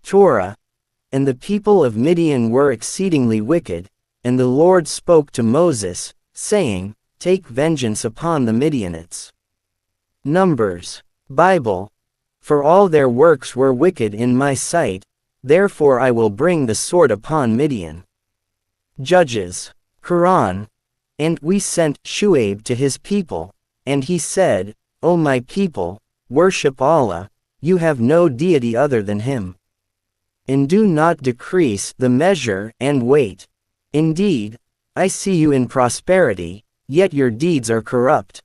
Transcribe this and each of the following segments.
Torah. And the people of Midian were exceedingly wicked, and the Lord spoke to Moses, saying, Take vengeance upon the Midianites. Numbers. Bible. For all their works were wicked in my sight, therefore I will bring the sword upon Midian. Judges. Quran. And we sent Shuaib to his people, and he said, O my people, worship Allah, you have no deity other than him. And do not decrease the measure and weight. Indeed, I see you in prosperity, yet your deeds are corrupt.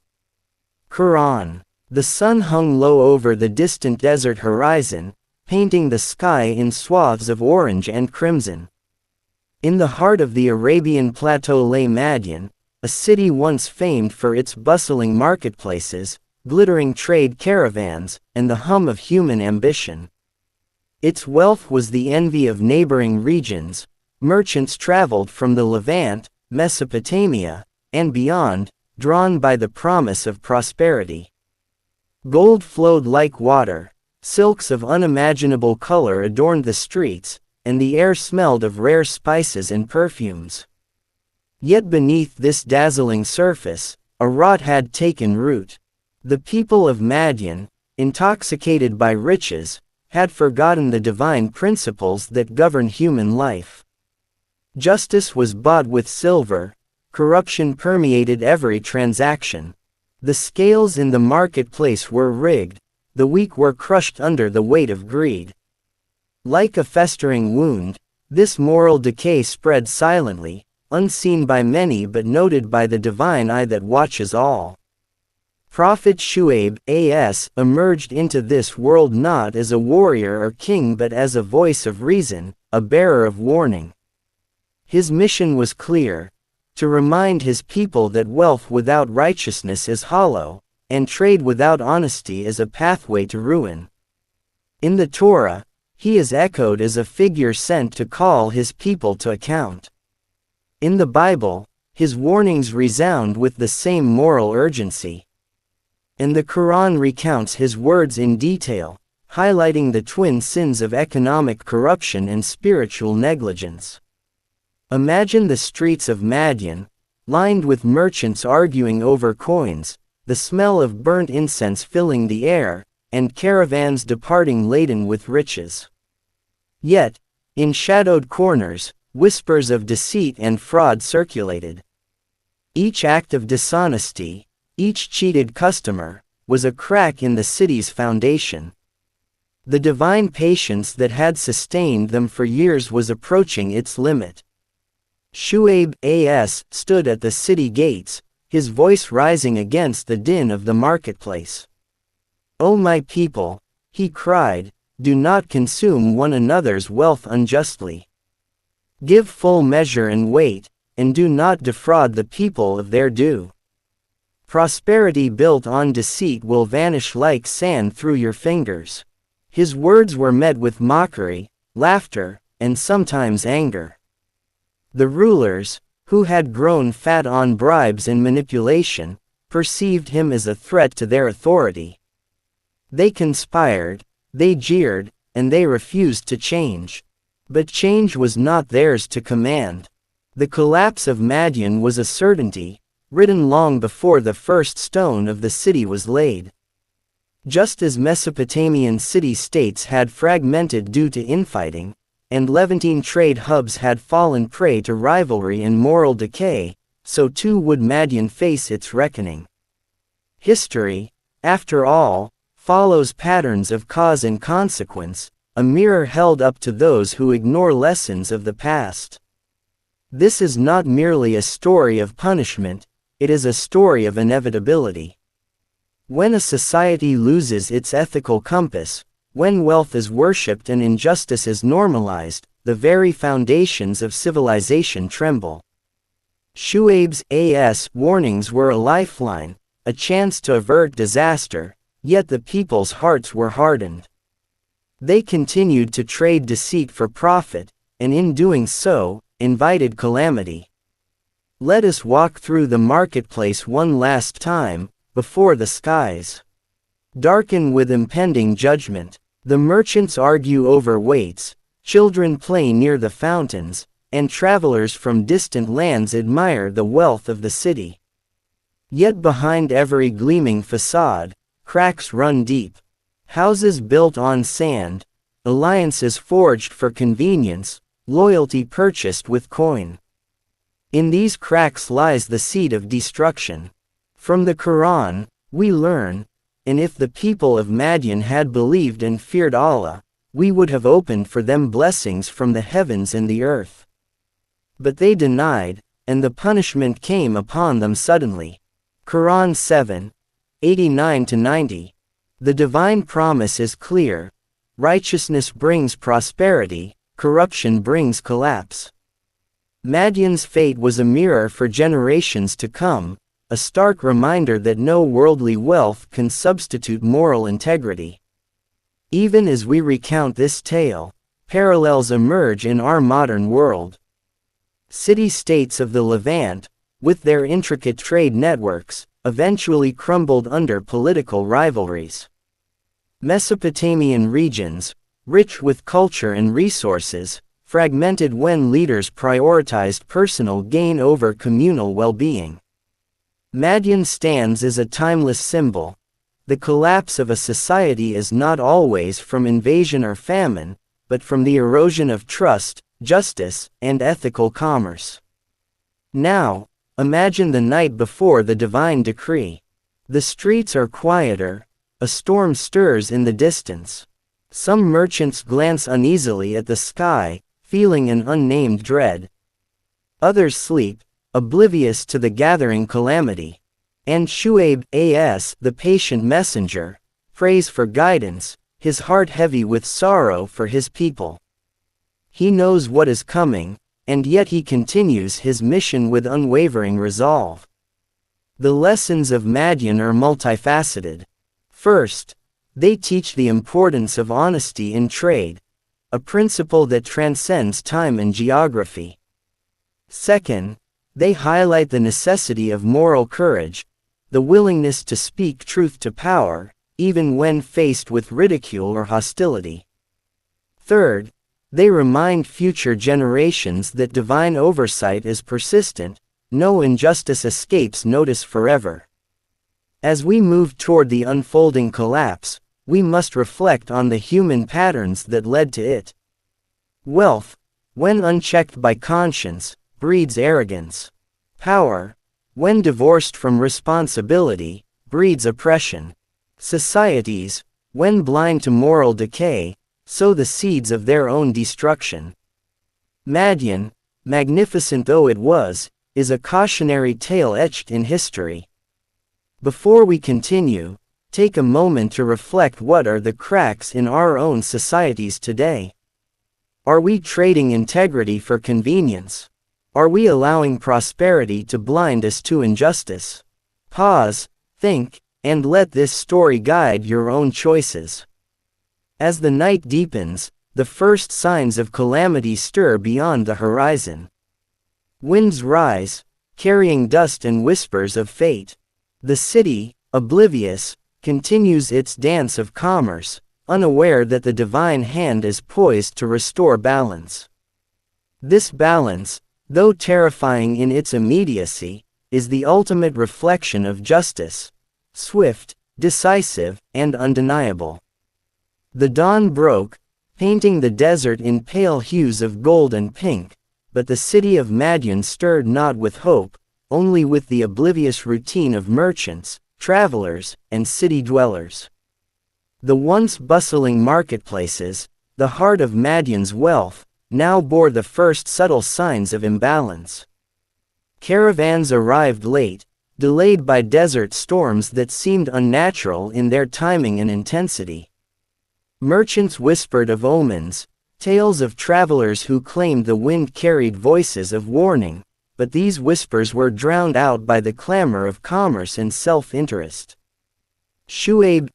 Quran. The sun hung low over the distant desert horizon, painting the sky in swaths of orange and crimson. In the heart of the Arabian plateau lay Madyan, a city once famed for its bustling marketplaces, glittering trade caravans, and the hum of human ambition. Its wealth was the envy of neighboring regions. Merchants traveled from the Levant, Mesopotamia, and beyond, drawn by the promise of prosperity. Gold flowed like water, silks of unimaginable color adorned the streets, and the air smelled of rare spices and perfumes. Yet beneath this dazzling surface, a rot had taken root. The people of Madyan, intoxicated by riches, had forgotten the divine principles that govern human life. Justice was bought with silver, corruption permeated every transaction. The scales in the marketplace were rigged, the weak were crushed under the weight of greed. Like a festering wound, this moral decay spread silently, unseen by many but noted by the divine eye that watches all. Prophet Shuaib a.s. emerged into this world not as a warrior or king but as a voice of reason, a bearer of warning. His mission was clear: to remind his people that wealth without righteousness is hollow, and trade without honesty is a pathway to ruin. In the Torah, he is echoed as a figure sent to call his people to account. In the Bible, his warnings resound with the same moral urgency. And the Quran recounts his words in detail, highlighting the twin sins of economic corruption and spiritual negligence. Imagine the streets of Madyan, lined with merchants arguing over coins, the smell of burnt incense filling the air, and caravans departing laden with riches. Yet, in shadowed corners, whispers of deceit and fraud circulated. Each act of dishonesty, each cheated customer, was a crack in the city's foundation. The divine patience that had sustained them for years was approaching its limit. Shuaib a.s. stood at the city gates, his voice rising against the din of the marketplace. O my people, he cried, do not consume one another's wealth unjustly. Give full measure and weight, and do not defraud the people of their due. Prosperity built on deceit will vanish like sand through your fingers. His words were met with mockery, laughter, and sometimes anger. The rulers, who had grown fat on bribes and manipulation, perceived him as a threat to their authority. They conspired, they jeered, and they refused to change. But change was not theirs to command. The collapse of Madyan was a certainty, written long before the first stone of the city was laid. Just as Mesopotamian city-states had fragmented due to infighting, and Levantine trade hubs had fallen prey to rivalry and moral decay, so too would Madyan face its reckoning. History, after all, follows patterns of cause and consequence, a mirror held up to those who ignore lessons of the past. This is not merely a story of punishment, it is a story of inevitability. When a society loses its ethical compass, when wealth is worshipped and injustice is normalized, the very foundations of civilization tremble. Shuaib's a.s. warnings were a lifeline, a chance to avert disaster, yet the people's hearts were hardened. They continued to trade deceit for profit, and in doing so, invited calamity. Let us walk through the marketplace one last time, before the skies darken with impending judgment. The merchants argue over weights, children play near the fountains, and travelers from distant lands admire the wealth of the city. Yet behind every gleaming facade, cracks run deep. Houses built on sand, alliances forged for convenience, loyalty purchased with coin. In these cracks lies the seed of destruction. From the Quran, we learn, and if the people of Madyan had believed and feared Allah, we would have opened for them blessings from the heavens and the earth. But they denied, and the punishment came upon them suddenly. Quran 7, 89-90. The divine promise is clear. Righteousness brings prosperity, corruption brings collapse. Madyan's fate was a mirror for generations to come, a stark reminder that no worldly wealth can substitute moral integrity. Even as we recount this tale, parallels emerge in our modern world. City-states of the Levant, with their intricate trade networks, eventually crumbled under political rivalries. Mesopotamian regions, rich with culture and resources, fragmented when leaders prioritized personal gain over communal well-being. Madyan stands as a timeless symbol. The collapse of a society is not always from invasion or famine, but from the erosion of trust, justice, and ethical commerce. Now, imagine the night before the divine decree. The streets are quieter, a storm stirs in the distance. Some merchants glance uneasily at the sky, feeling an unnamed dread. Others sleep, oblivious to the gathering calamity. And Shu'aib, the patient messenger, prays for guidance, his heart heavy with sorrow for his people. He knows what is coming, and yet he continues his mission with unwavering resolve. The lessons of Madyan are multifaceted. First, they teach the importance of honesty in trade, a principle that transcends time and geography. Second, they highlight the necessity of moral courage, the willingness to speak truth to power, even when faced with ridicule or hostility. Third, they remind future generations that divine oversight is persistent, no injustice escapes notice forever. As we move toward the unfolding collapse, we must reflect on the human patterns that led to it. Wealth, when unchecked by conscience, breeds arrogance. Power, when divorced from responsibility, breeds oppression. Societies, when blind to moral decay, sow the seeds of their own destruction. Madyan, magnificent though it was, is a cautionary tale etched in history. Before we continue, take a moment to reflect: what are the cracks in our own societies today? Are we trading integrity for convenience? Are we allowing prosperity to blind us to injustice? Pause, think, and let this story guide your own choices. As the night deepens, the first signs of calamity stir beyond the horizon. Winds rise, carrying dust and whispers of fate. The city, oblivious, continues its dance of commerce, unaware that the divine hand is poised to restore balance. This balance, though terrifying in its immediacy, is the ultimate reflection of justice, swift, decisive, and undeniable. The dawn broke, painting the desert in pale hues of gold and pink, but the city of Madyan stirred not with hope, only with the oblivious routine of merchants, travelers, and city dwellers. The once bustling marketplaces, the heart of Madyan's wealth, now bore the first subtle signs of imbalance. Caravans arrived late, delayed by desert storms that seemed unnatural in their timing and intensity. Merchants whispered of omens, tales of travelers who claimed the wind carried voices of warning, but these whispers were drowned out by the clamor of commerce and self-interest. Shu'aib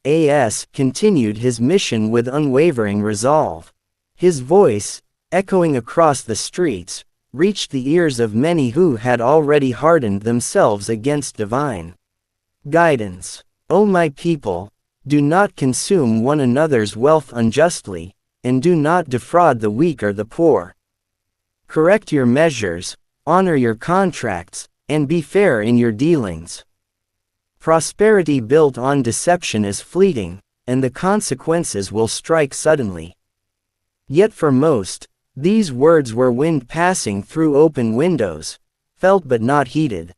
continued his mission with unwavering resolve. His voice, echoing across the streets, reached the ears of many who had already hardened themselves against divine guidance. O my people, Do not consume one another's wealth unjustly, and do not defraud the weak or the poor. Correct your measures, honor your contracts, and be fair in your dealings. Prosperity built on deception is fleeting, and the consequences will strike suddenly. Yet for most, these words were wind passing through open windows, felt but not heeded.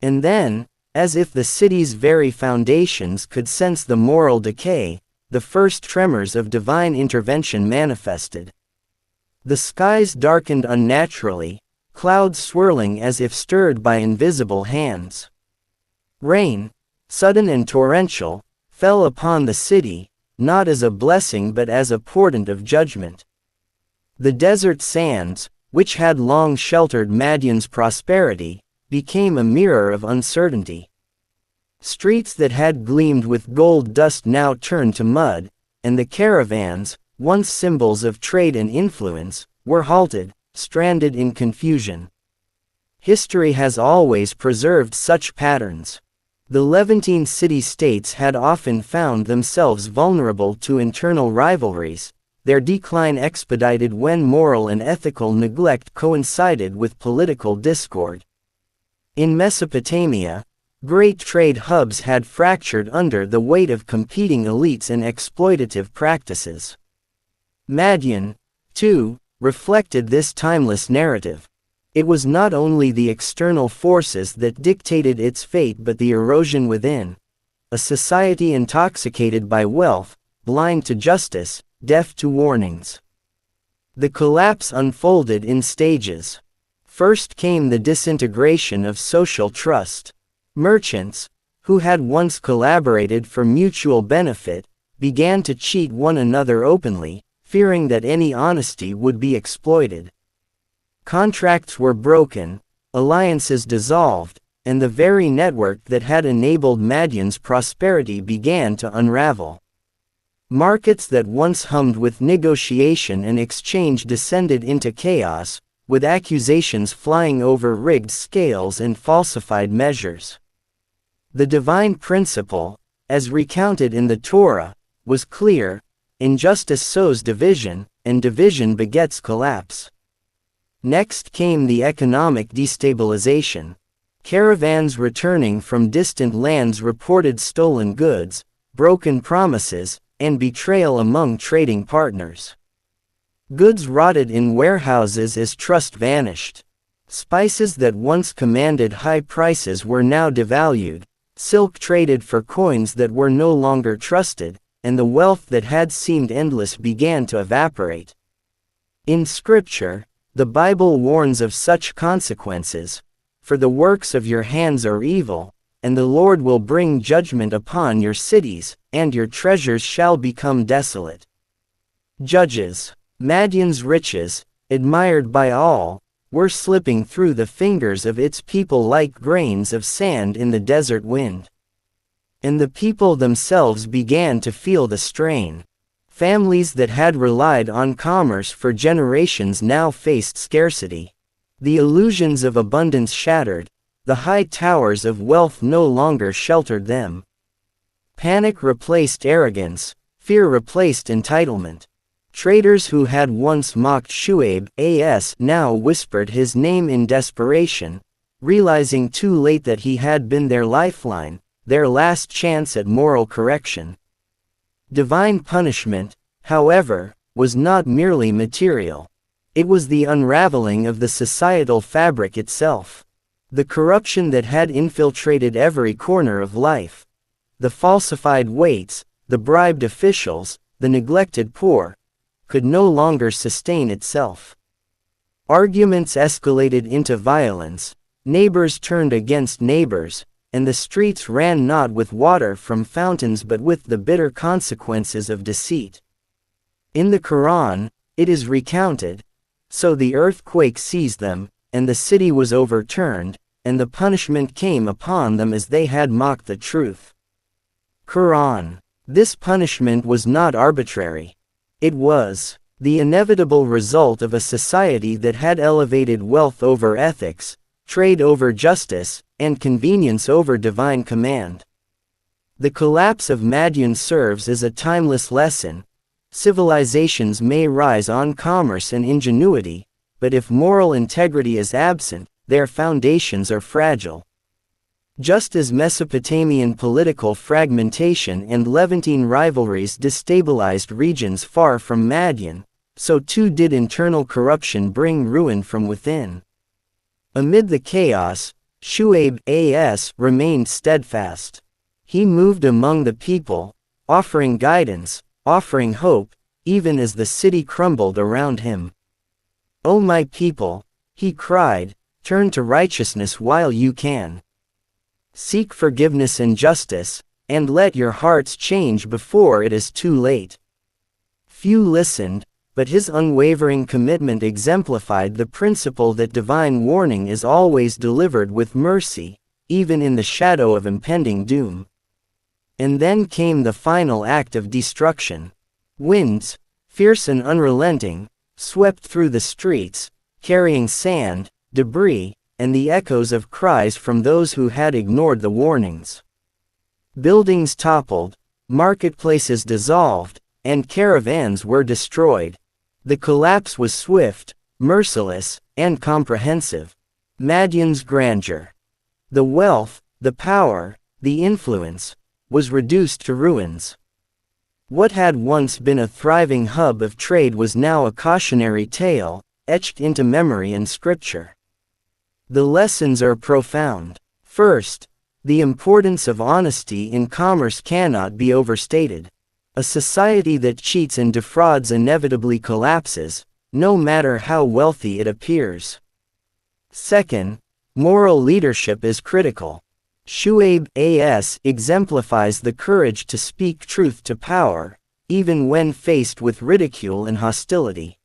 And then, as if the city's very foundations could sense the moral decay, the first tremors of divine intervention manifested. The skies darkened unnaturally, clouds swirling as if stirred by invisible hands. Rain, sudden and torrential, fell upon the city, not as a blessing but as a portent of judgment. The desert sands, which had long sheltered Madyan's prosperity, became a mirror of uncertainty. Streets that had gleamed with gold dust now turned to mud, and the caravans, once symbols of trade and influence, were halted, stranded in confusion. History has always preserved such patterns. The Levantine city-states had often found themselves vulnerable to internal rivalries, their decline expedited when moral and ethical neglect coincided with political discord. In Mesopotamia, great trade hubs had fractured under the weight of competing elites and exploitative practices. Madyan, too, reflected this timeless narrative. It was not only the external forces that dictated its fate but the erosion within. A society intoxicated by wealth, blind to justice, deaf to warnings. The collapse unfolded in stages. First came the disintegration of social trust. Merchants, who had once collaborated for mutual benefit, began to cheat one another openly, fearing that any honesty would be exploited. Contracts were broken, alliances dissolved, and the very network that had enabled Madyan's prosperity began to unravel. Markets that once hummed with negotiation and exchange descended into chaos, with accusations flying over rigged scales and falsified measures. The divine principle, as recounted in the Torah, was clear: injustice sows division, and division begets collapse. Next came the economic destabilization. Caravans returning from distant lands reported stolen goods, broken promises, and betrayal among trading partners. Goods rotted in warehouses as trust vanished. Spices that once commanded high prices were now devalued, silk traded for coins that were no longer trusted, and the wealth that had seemed endless began to evaporate. In Scripture, the Bible warns of such consequences: "For the works of your hands are evil, and the Lord will bring judgment upon your cities, and your treasures shall become desolate." Judges. Madyan's riches, admired by all, were slipping through the fingers of its people like grains of sand in the desert wind. And the people themselves began to feel the strain. Families that had relied on commerce for generations now faced scarcity. The illusions of abundance shattered, the high towers of wealth no longer sheltered them. Panic replaced arrogance, fear replaced entitlement. Traders who had once mocked Shuaib now whispered his name in desperation, realizing too late that he had been their lifeline, their last chance at moral correction. Divine punishment, however, was not merely material. It was the unraveling of the societal fabric itself. The corruption that had infiltrated every corner of life. The falsified weights, the bribed officials, the neglected poor, could no longer sustain itself. Arguments escalated into violence, neighbors turned against neighbors, and the streets ran not with water from fountains but with the bitter consequences of deceit. In the Quran, it is recounted, "So the earthquake seized them, and the city was overturned, and the punishment came upon them as they had mocked the truth." Quran. This punishment was not arbitrary. It was the inevitable result of a society that had elevated wealth over ethics, trade over justice, and convenience over divine command. The collapse of Madyan serves as a timeless lesson. Civilizations may rise on commerce and ingenuity, but if moral integrity is absent, their foundations are fragile. Just as Mesopotamian political fragmentation and Levantine rivalries destabilized regions far from Madyan, so too did internal corruption bring ruin from within. Amid the chaos, Shu'aib remained steadfast. He moved among the people, offering guidance, offering hope, even as the city crumbled around him. "O my people," he cried, "turn to righteousness while you can. Seek forgiveness and justice, and let your hearts change before it is too late." Few listened, but his unwavering commitment exemplified the principle that divine warning is always delivered with mercy, even in the shadow of impending doom. And then came the final act of destruction. Winds, fierce and unrelenting, swept through the streets, carrying sand, debris, and the echoes of cries from those who had ignored the warnings. Buildings toppled, marketplaces dissolved, and caravans were destroyed. The collapse was swift, merciless, and comprehensive. Madyan's grandeur, the wealth, the power, the influence, was reduced to ruins. What had once been a thriving hub of trade was now a cautionary tale, etched into memory and scripture. The lessons are profound. First, the importance of honesty in commerce cannot be overstated. A society that cheats and defrauds inevitably collapses, no matter how wealthy it appears. Second, moral leadership is critical. Shu'aib exemplifies the courage to speak truth to power, even when faced with ridicule and hostility.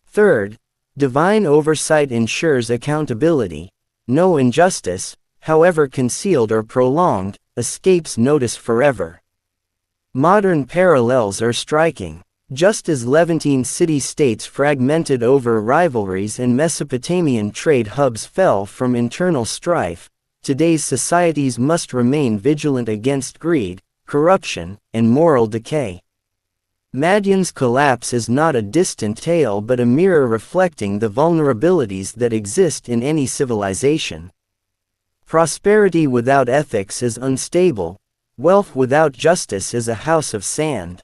Third, divine oversight ensures accountability. No injustice, however concealed or prolonged, escapes notice forever. Modern parallels are striking. Just as Levantine city-states fragmented over rivalries and Mesopotamian trade hubs fell from internal strife, today's societies must remain vigilant against greed, corruption, and moral decay. Madyan's collapse is not a distant tale but a mirror reflecting the vulnerabilities that exist in any civilization. Prosperity without ethics is unstable. Wealth without justice is a house of sand.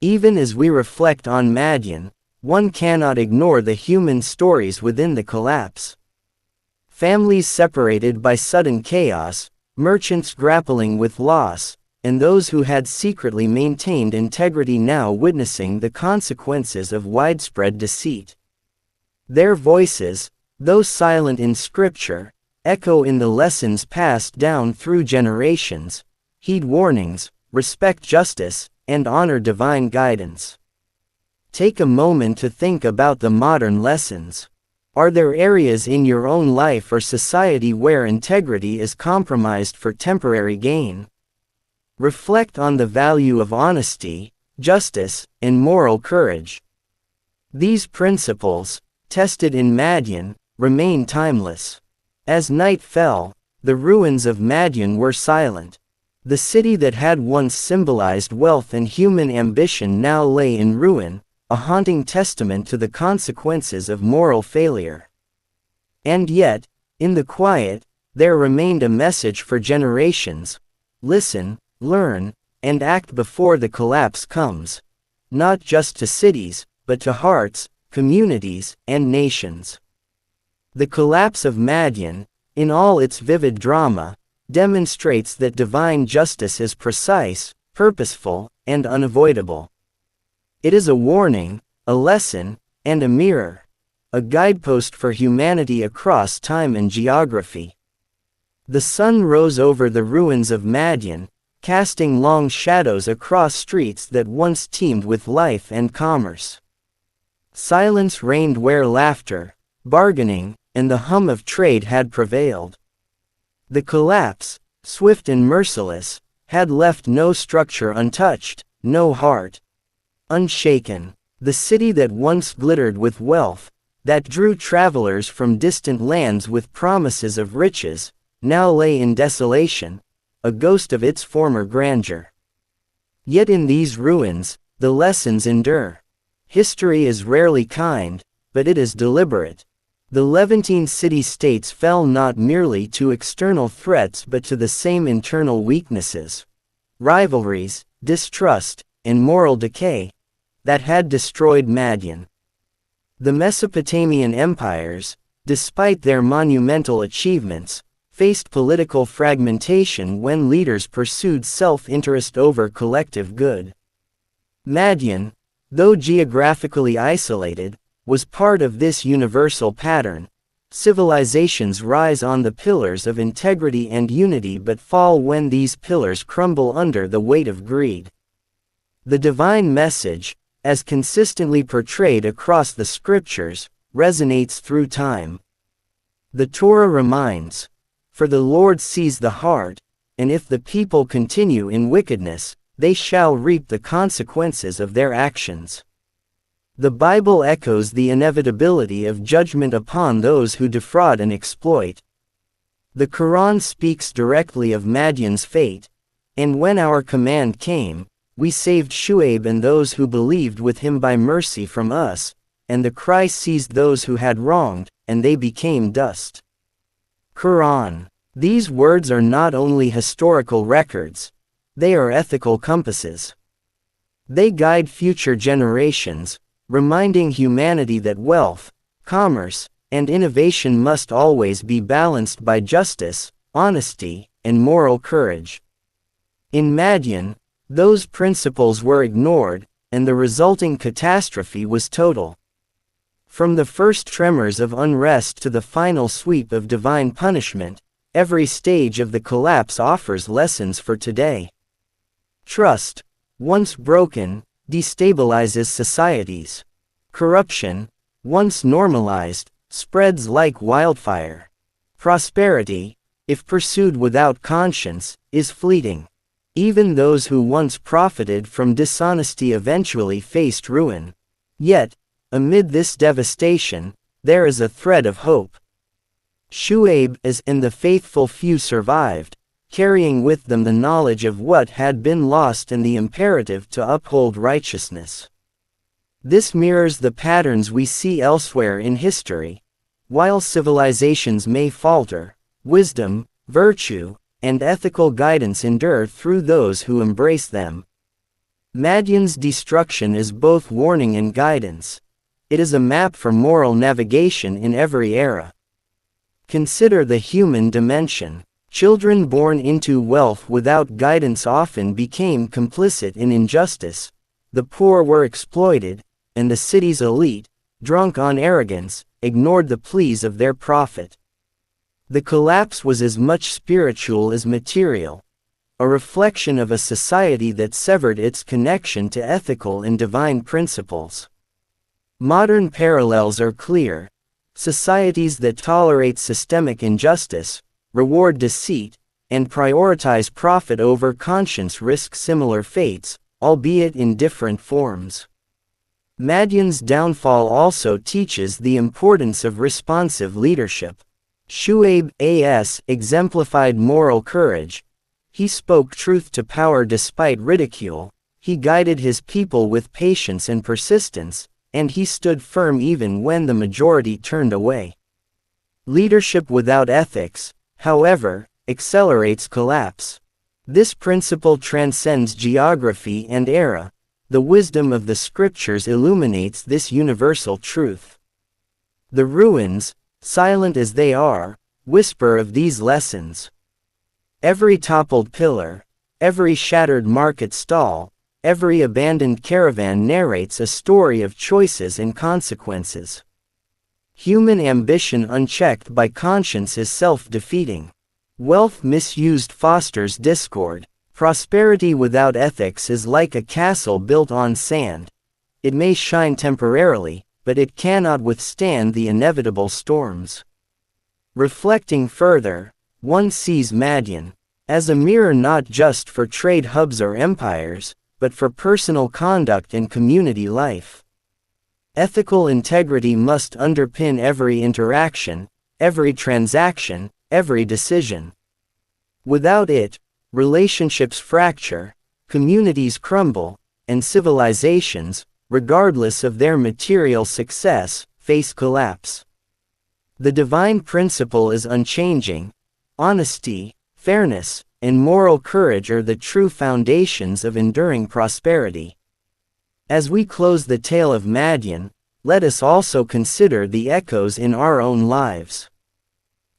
Even as we reflect on Madyan, one cannot ignore the human stories within the collapse. Families separated by sudden chaos, merchants grappling with loss, and those who had secretly maintained integrity now witnessing the consequences of widespread deceit. Their voices, though silent in scripture, echo in the lessons passed down through generations. Heed warnings, respect justice, and honor divine guidance. Take a moment to think about the modern lessons. Are there areas in your own life or society where integrity is compromised for temporary gain? Reflect on the value of honesty, justice, and moral courage. These principles, tested in Madyan, remain timeless. As night fell, the ruins of Madyan were silent. The city that had once symbolized wealth and human ambition now lay in ruin, a haunting testament to the consequences of moral failure. And yet, in the quiet, there remained a message for generations. Listen, learn, and act before the collapse comes. Not just to cities, but to hearts, communities, and nations. The collapse of Madyan, in all its vivid drama, demonstrates that divine justice is precise, purposeful, and unavoidable. It is a warning, a lesson, and a mirror, a guidepost for humanity across time and geography. The sun rose over the ruins of Madyan, casting long shadows across streets that once teemed with life and commerce. Silence reigned where laughter, bargaining, and the hum of trade had prevailed. The collapse, swift and merciless, had left no structure untouched, no heart unshaken. The city that once glittered with wealth, that drew travelers from distant lands with promises of riches, now lay in desolation, a ghost of its former grandeur. Yet in these ruins, the lessons endure. History is rarely kind, but it is deliberate. The Levantine city-states fell not merely to external threats but to the same internal weaknesses, rivalries, distrust, and moral decay, that had destroyed Madyan. The Mesopotamian empires, despite their monumental achievements, faced political fragmentation when leaders pursued self-interest over collective good. Madyan, though geographically isolated, was part of this universal pattern. Civilizations rise on the pillars of integrity and unity but fall when these pillars crumble under the weight of greed. The divine message, as consistently portrayed across the scriptures, resonates through time. The Torah reminds, "For the Lord sees the heart, and if the people continue in wickedness, they shall reap the consequences of their actions." The Bible echoes the inevitability of judgment upon those who defraud and exploit. The Quran speaks directly of Madyan's fate, "And when our command came, we saved Shu'aib and those who believed with him by mercy from us, and the cry seized those who had wronged, and they became dust." Quran. These words are not only historical records, they are ethical compasses. They guide future generations, reminding humanity that wealth, commerce, and innovation must always be balanced by justice, honesty, and moral courage. In Madyan, those principles were ignored, and the resulting catastrophe was total. From the first tremors of unrest to the final sweep of divine punishment, every stage of the collapse offers lessons for today. Trust, once broken, destabilizes societies. Corruption, once normalized, spreads like wildfire. Prosperity, if pursued without conscience, is fleeting. Even those who once profited from dishonesty eventually faced ruin. Yet, amid this devastation, there is a thread of hope. Shu'aib and the faithful few survived, carrying with them the knowledge of what had been lost and the imperative to uphold righteousness. This mirrors the patterns we see elsewhere in history. While civilizations may falter, wisdom, virtue, and ethical guidance endure through those who embrace them. Madyan's destruction is both warning and guidance. It is a map for moral navigation in every era. Consider the human dimension. Children born into wealth without guidance often became complicit in injustice. The poor were exploited, and the city's elite, drunk on arrogance, ignored the pleas of their prophet. The collapse was as much spiritual as material, a reflection of a society that severed its connection to ethical and divine principles. Modern parallels are clear. Societies that tolerate systemic injustice, reward deceit, and prioritize profit over conscience risk similar fates, albeit in different forms. Madyan's downfall also teaches the importance of responsive leadership. Shu'aib exemplified moral courage. He spoke truth to power despite ridicule, he guided his people with patience and persistence, and he stood firm even when the majority turned away. Leadership without ethics, however, accelerates collapse. This principle transcends geography and era. The wisdom of the scriptures illuminates this universal truth. The ruins, silent as they are, whisper of these lessons. Every toppled pillar, every shattered market stall, every abandoned caravan narrates a story of choices and consequences. Human ambition unchecked by conscience is self-defeating. Wealth misused fosters discord. Prosperity without ethics is like a castle built on sand. It may shine temporarily, but it cannot withstand the inevitable storms. Reflecting further, one sees Madyan as a mirror not just for trade hubs or empires, but for personal conduct and community life. Ethical integrity must underpin every interaction, every transaction, every decision. Without it, relationships fracture, communities crumble, and civilizations, regardless of their material success, face collapse. The divine principle is unchanging. Honesty, fairness, and moral courage are the true foundations of enduring prosperity. As we close the tale of Madyan, let us also consider the echoes in our own lives.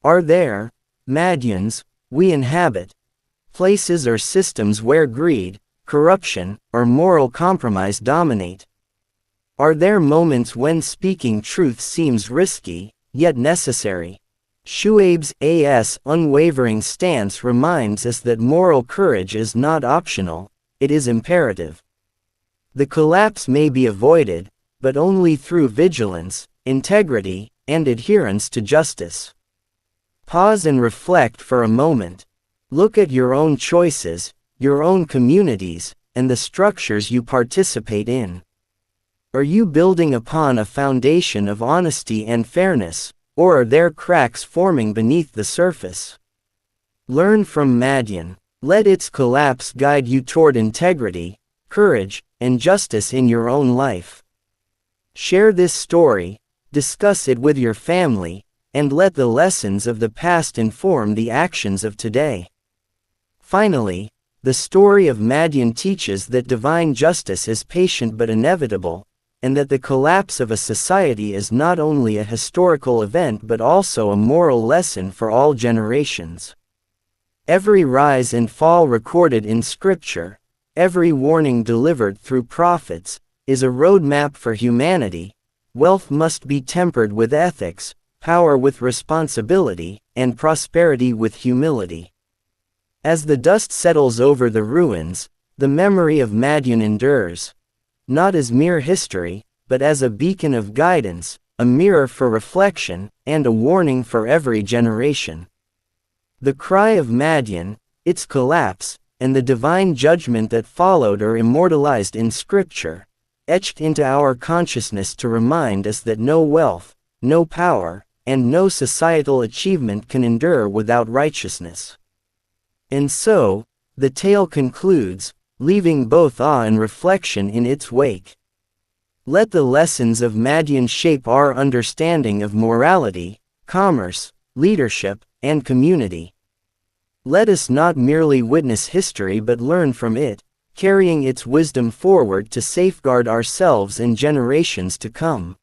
Are there, Madyans, we inhabit, places or systems where greed, corruption, or moral compromise dominate? Are there moments when speaking truth seems risky, yet necessary? Shuaib's unwavering stance reminds us that moral courage is not optional, it is imperative. The collapse may be avoided, but only through vigilance, integrity, and adherence to justice. Pause and reflect for a moment. Look at your own choices, your own communities, and the structures you participate in. Are you building upon a foundation of honesty and fairness, or are there cracks forming beneath the surface? Learn from Madyan. Let its collapse guide you toward integrity, courage, and justice in your own life. Share this story, discuss it with your family, and let the lessons of the past inform the actions of today. Finally, the story of Madyan teaches that divine justice is patient but inevitable, and that the collapse of a society is not only a historical event but also a moral lesson for all generations. Every rise and fall recorded in Scripture, every warning delivered through prophets, is a roadmap for humanity. Wealth must be tempered with ethics, power with responsibility, and prosperity with humility. As the dust settles over the ruins, the memory of Madyan endures, not as mere history, but as a beacon of guidance, a mirror for reflection, and a warning for every generation. The cry of Madyan, its collapse, and the divine judgment that followed are immortalized in Scripture, etched into our consciousness to remind us that no wealth, no power, and no societal achievement can endure without righteousness. And so, the tale concludes, leaving both awe and reflection in its wake. Let the lessons of Madyan shape our understanding of morality, commerce, leadership, and community. Let us not merely witness history but learn from it, carrying its wisdom forward to safeguard ourselves and generations to come.